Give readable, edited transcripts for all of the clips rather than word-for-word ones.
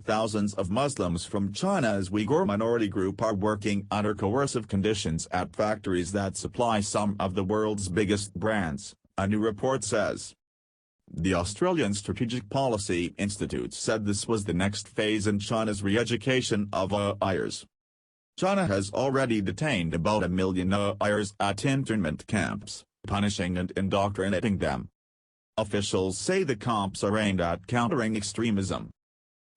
Thousands of Muslims from China's Uyghur minority group are working under coercive conditions at factories that supply some of the world's biggest brands, a new report says. The Australian Strategic Policy Institute said this was the next phase in China's re-education of Uighurs. China has already detained about 1 million Uighurs at internment camps, punishing and indoctrinating them. Officials say the camps are aimed at countering extremism.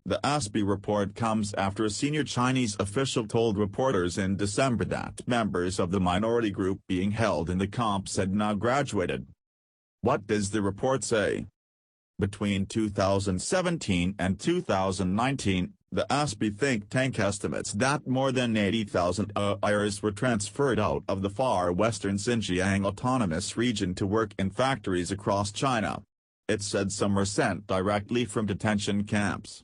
The ASPI report comes after a senior Chinese official told reporters in December that members of the minority group being held in the camps had now graduated. What does the report say? Between 2017 and 2019, the ASPI think tank estimates that more than 80,000 Uighurs were transferred out of the far western Xinjiang Autonomous Region to work in factories across China. It said some were sent directly from detention camps.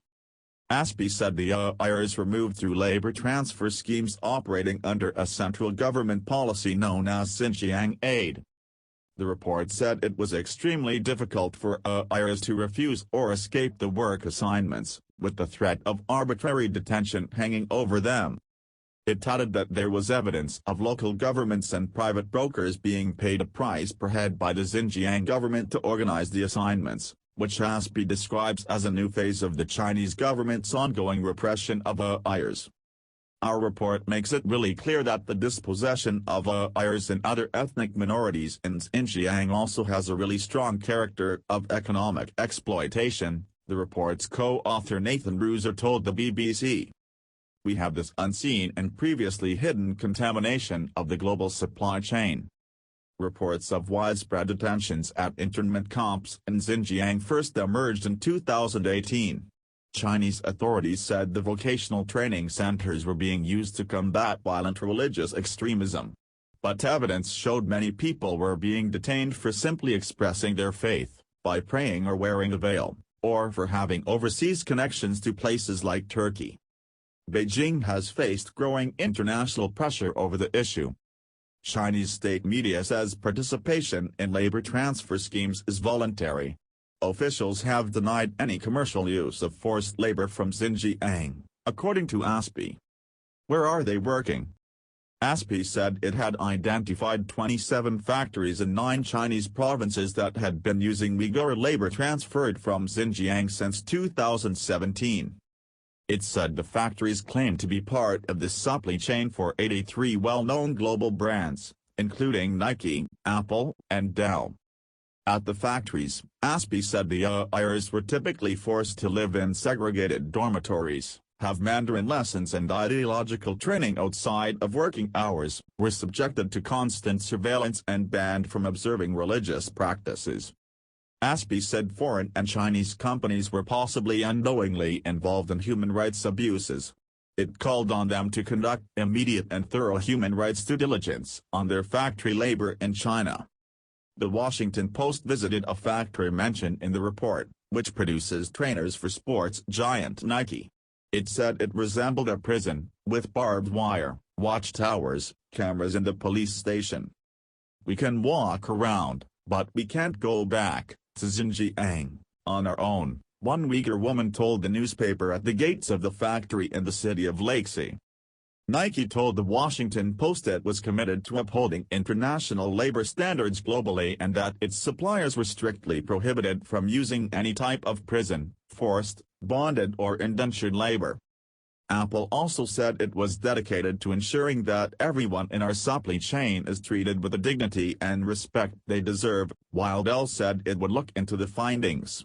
ASPI said the Uighurs were moved through labor transfer schemes operating under a central government policy known as Xinjiang Aid. The report said it was extremely difficult for Uighurs to refuse or escape the work assignments, with the threat of arbitrary detention hanging over them. It added that there was evidence of local governments and private brokers being paid a price per head by the Xinjiang government to organize the assignments, which ASPI describes as a new phase of the Chinese government's ongoing repression of Uighurs. Our report makes it really clear that the dispossession of Uighurs and other ethnic minorities in Xinjiang also has a really strong character of economic exploitation, the report's co-author Nathan Bruiser told the BBC. We have this unseen and previously hidden contamination of the global supply chain. Reports of widespread detentions at internment camps in Xinjiang first emerged in 2018. Chinese authorities said the vocational training centers were being used to combat violent religious extremism. But evidence showed many people were being detained for simply expressing their faith, by praying or wearing a veil, or for having overseas connections to places like Turkey. Beijing has faced growing international pressure over the issue. Chinese state media says participation in labor transfer schemes is voluntary. Officials have denied any commercial use of forced labor from Xinjiang, according to ASPI. Where are they working? ASPI said it had identified 27 factories in 9 Chinese provinces that had been using Uyghur labor transferred from Xinjiang since 2017. It said the factories claimed to be part of the supply chain for 83 well-known global brands, including Nike, Apple, and Dell. At the factories, ASPI said the Uighurs were typically forced to live in segregated dormitories, have Mandarin lessons and ideological training outside of working hours, were subjected to constant surveillance and banned from observing religious practices. ASPI said foreign and Chinese companies were possibly unknowingly involved in human rights abuses. It called on them to conduct immediate and thorough human rights due diligence on their factory labor in China. The Washington Post visited a factory mentioned in the report, which produces trainers for sports giant Nike. It said it resembled a prison, with barbed wire, watchtowers, cameras and a police station. We can walk around, but we can't go back to Xinjiang on our own, one Uyghur woman told the newspaper at the gates of the factory in the city of Lakesea. Nike told the Washington Post it was committed to upholding international labor standards globally and that its suppliers were strictly prohibited from using any type of prison, forced, bonded or indentured labor. Apple also said it was dedicated to ensuring that everyone in our supply chain is treated with the dignity and respect they deserve, while Dell said it would look into the findings.